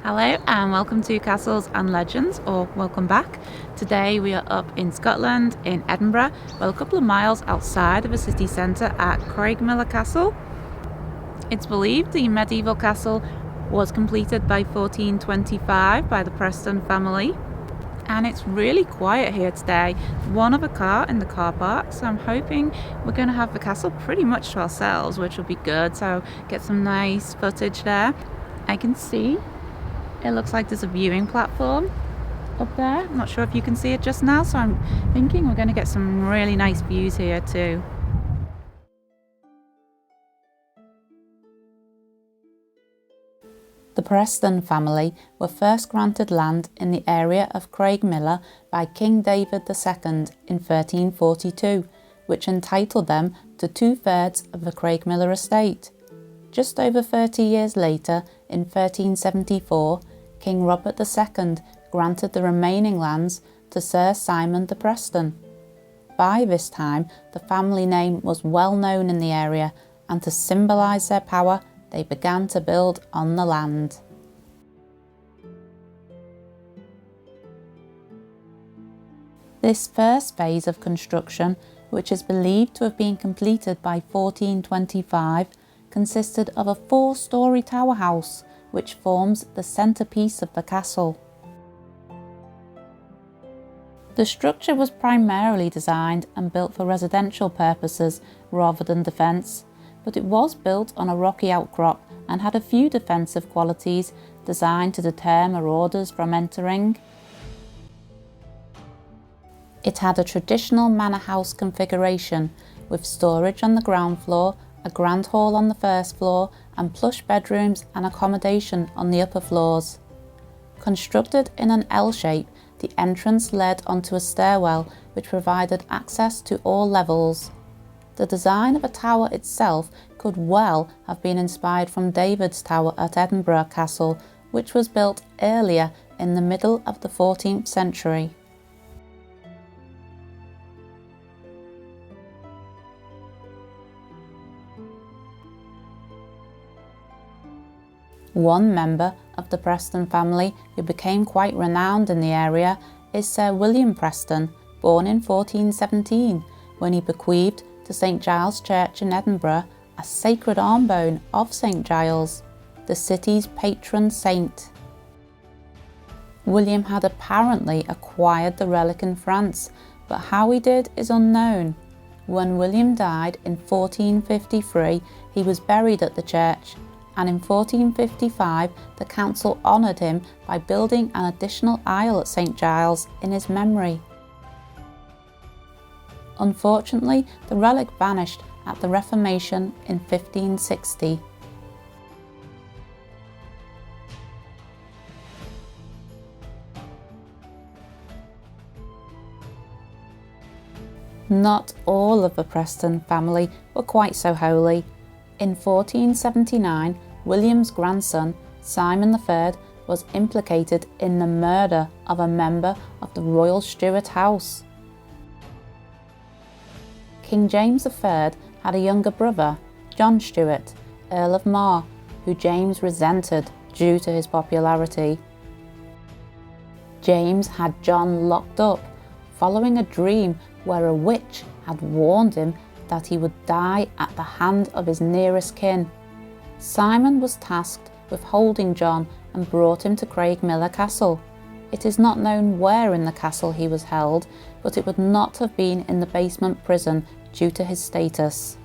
Hello and welcome to Castles and Legends, or welcome back. Today we are up in Scotland, in Edinburgh, well a couple of miles outside of the city centre at Craigmillar Castle. It's believed the medieval castle was completed by 1425 by the Preston family. And it's really quiet here today. One other car in the car park, so I'm hoping we're going to have the castle pretty much to ourselves, which will be good, so get some nice footage there. I can see it looks like there's a viewing platform up there. I'm not sure if you can see it just now, so I'm thinking we're going to get some really nice views here too. The Preston family were first granted land in the area of Craigmillar by King David II in 1342, which entitled them to 2/3 of the Craigmillar estate. Just over 30 years later, in 1374, King Robert II granted the remaining lands to Sir Simon de Preston. By this time, the family name was well known in the area, and to symbolise their power, they began to build on the land. This first phase of construction, which is believed to have been completed by 1425, consisted of a 4-storey tower house, which forms the centrepiece of the castle. The structure was primarily designed and built for residential purposes rather than defence, but it was built on a rocky outcrop and had a few defensive qualities designed to deter marauders from entering. It had a traditional manor house configuration, with storage on the ground floor, a grand hall on the first floor, and plush bedrooms and accommodation on the upper floors. Constructed in an L shape, the entrance led onto a stairwell which provided access to all levels. The design of a tower itself could well have been inspired from David's tower at Edinburgh Castle, which was built earlier in the middle of the 14th century. One member of the Preston family who became quite renowned in the area is Sir William Preston, born in 1417, when he bequeathed to St Giles Church in Edinburgh a sacred arm bone of St Giles, the city's patron saint. William had apparently acquired the relic in France, but how he did is unknown. When William died in 1453, he was buried at the church, and in 1455 the council honoured him by building an additional aisle at St Giles in his memory. Unfortunately, the relic vanished at the Reformation in 1560. Not all of the Preston family were quite so holy. In 1479, William's grandson, Simon III, was implicated in the murder of a member of the Royal Stuart House. King James III had a younger brother, John Stuart, Earl of Mar, who James resented due to his popularity. James had John locked up, following a dream where a witch had warned him that he would die at the hand of his nearest kin. Simon was tasked with holding John and brought him to Craigmillar Castle. It is not known where in the castle he was held, but it would not have been in the basement prison due to his status.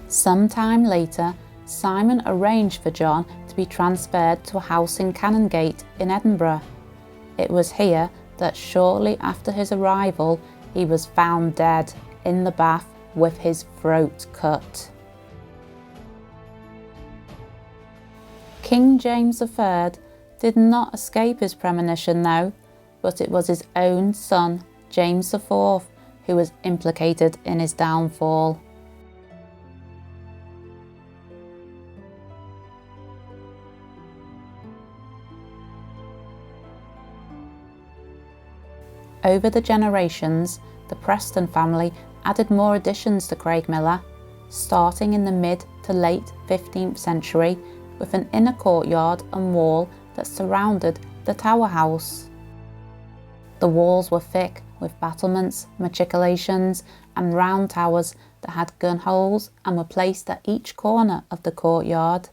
Some time later, Simon arranged for John to be transferred to a house in Canongate in Edinburgh. It was here that shortly after his arrival, he was found dead in the bath with his throat cut. King James III did not escape his premonition though, but it was his own son, James IV, who was implicated in his downfall. Over the generations, the Preston family added more additions to Craigmillar, starting in the mid to late 15th century with an inner courtyard and wall that surrounded the tower house. The walls were thick with battlements, machicolations and round towers that had gun holes and were placed at each corner of the courtyard.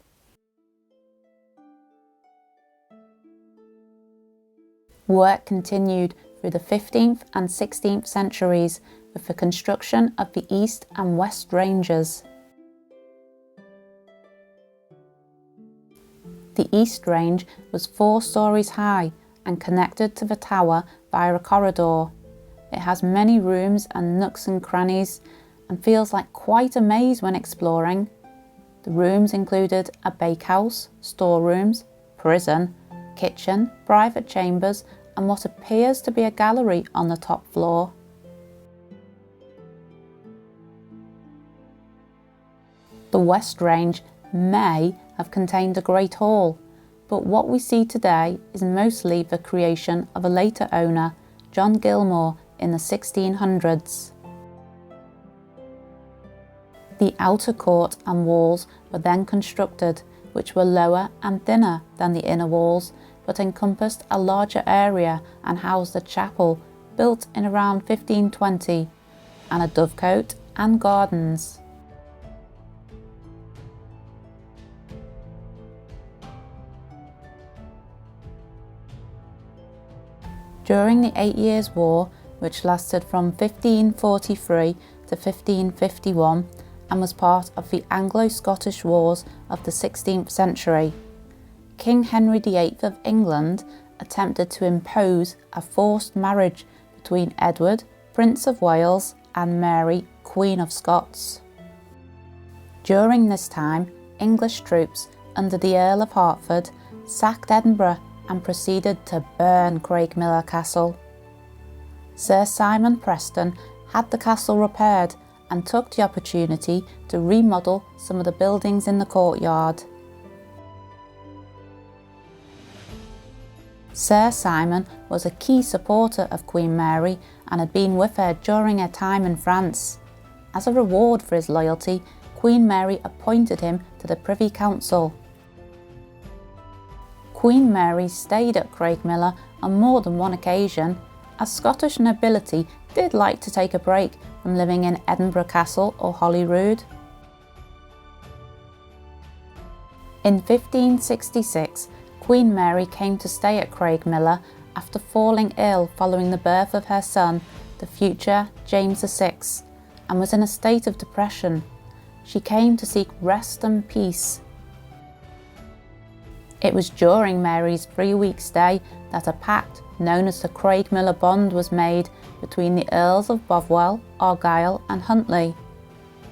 Work continued through the 15th and 16th centuries with the construction of the East and West Ranges. The East Range was 4 stories high and connected to the tower via a corridor. It has many rooms and nooks and crannies and feels like quite a maze when exploring. The rooms included a bakehouse, storerooms, prison, kitchen, private chambers and what appears to be a gallery on the top floor. The West Range may have contained a great hall, but what we see today is mostly the creation of a later owner, John Gilmore, in the 1600s. The outer court and walls were then constructed, which were lower and thinner than the inner walls, but encompassed a larger area and housed a chapel built in around 1520, and a dovecote and gardens. During the 8 Years' War, which lasted from 1543 to 1551 and was part of the Anglo-Scottish Wars of the 16th century, King Henry VIII of England attempted to impose a forced marriage between Edward, Prince of Wales, and Mary, Queen of Scots. During this time, English troops under the Earl of Hertford sacked Edinburgh and proceeded to burn Craigmillar Castle. Sir Simon Preston had the castle repaired and took the opportunity to remodel some of the buildings in the courtyard. Sir Simon was a key supporter of Queen Mary and had been with her during her time in France. As a reward for his loyalty, Queen Mary appointed him to the Privy Council. Queen Mary stayed at Craigmillar on more than one occasion, as Scottish nobility did like to take a break from living in Edinburgh Castle or Holyrood. In 1566, Queen Mary came to stay at Craigmillar after falling ill following the birth of her son, the future James VI, and was in a state of depression. She came to seek rest and peace. It was during Mary's 3-week stay that a pact known as the Craigmillar Bond was made between the Earls of Bothwell, Argyll and Huntly.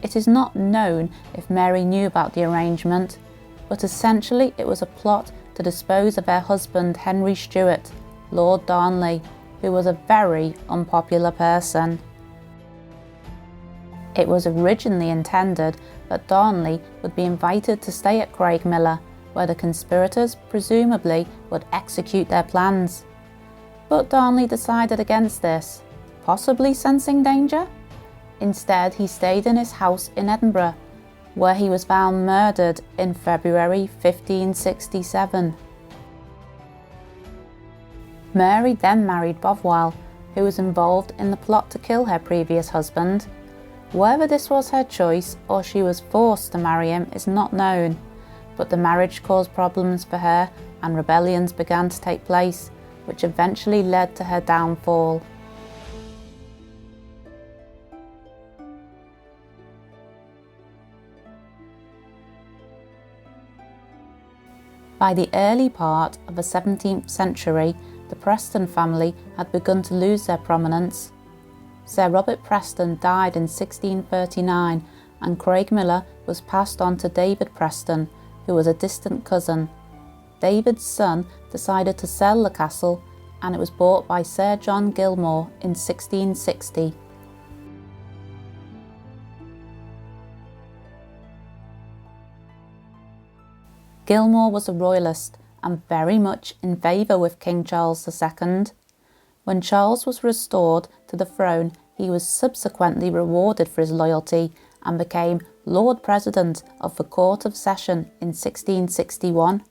It is not known if Mary knew about the arrangement, but essentially it was a plot to dispose of her husband Henry Stuart, Lord Darnley, who was a very unpopular person. It was originally intended that Darnley would be invited to stay at Craigmillar, where the conspirators presumably would execute their plans. But Darnley decided against this, possibly sensing danger. Instead, he stayed in his house in Edinburgh, where he was found murdered in February 1567. Mary then married Bothwell, who was involved in the plot to kill her previous husband. Whether this was her choice or she was forced to marry him is not known, but the marriage caused problems for her and rebellions began to take place, which eventually led to her downfall. By the early part of the 17th century, the Preston family had begun to lose their prominence. Sir Robert Preston died in 1639 and Craigmillar was passed on to David Preston, who was a distant cousin. David's son decided to sell the castle and it was bought by Sir John Gilmore in 1660. Gilmore was a royalist and very much in favour with King Charles II. When Charles was restored to the throne, he was subsequently rewarded for his loyalty and became Lord President of the Court of Session in 1661.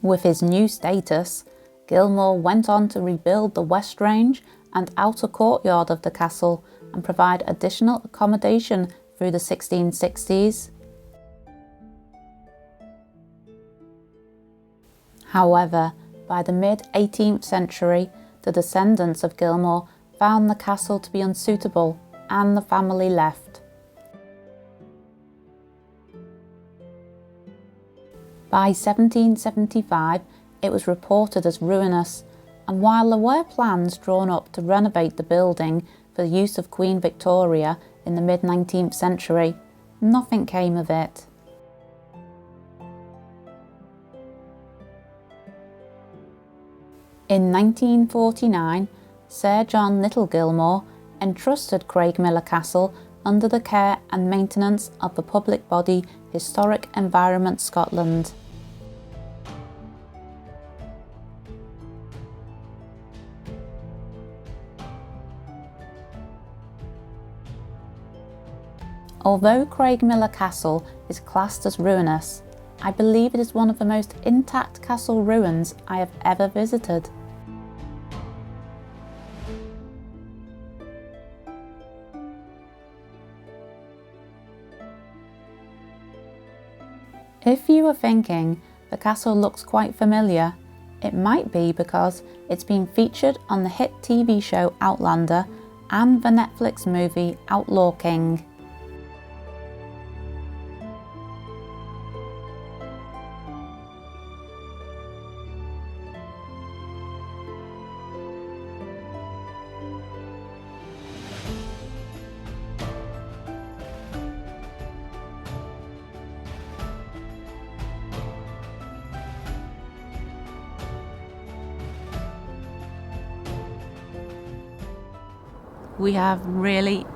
With his new status, Gilmore went on to rebuild the West Range and outer courtyard of the castle and provide additional accommodation through the 1660s. However, by the mid-18th century, the descendants of Gilmore found the castle to be unsuitable and the family left. By 1775, it was reported as ruinous, and while there were plans drawn up to renovate the building for the use of Queen Victoria in the mid-19th century, nothing came of it. In 1949, Sir John Little Gilmore entrusted Craigmillar Castle under the care and maintenance of the public body Historic Environment Scotland. Although Craigmillar Castle is classed as ruinous, I believe it is one of the most intact castle ruins I have ever visited. If you are thinking the castle looks quite familiar, it might be because it's been featured on the hit TV show Outlander and the Netflix movie Outlaw King. We have really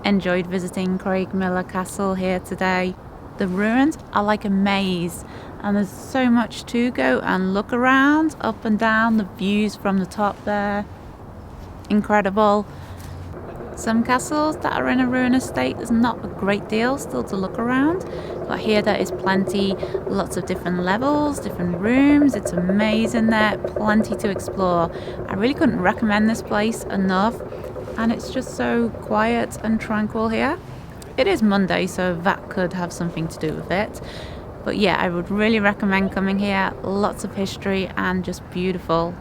enjoyed visiting Craigmillar Castle here today. The ruins are like a maze and there's so much to go and look around, up and down, the views from the top there. Incredible. Some castles that are in a ruinous state, there's not a great deal still to look around, but here there is plenty, lots of different levels, different rooms. It's amazing there, plenty to explore. I really couldn't recommend this place enough, and it's just so quiet and tranquil here. It is Monday, so that could have something to do with it, but yeah, I would really recommend coming here. Lots of history and just beautiful.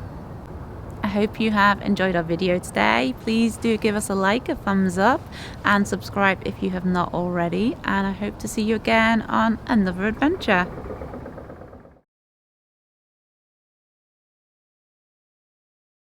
I hope you have enjoyed our video today. Please do give us a like, a thumbs up, and subscribe if you have not already. And I hope to see you again on another adventure.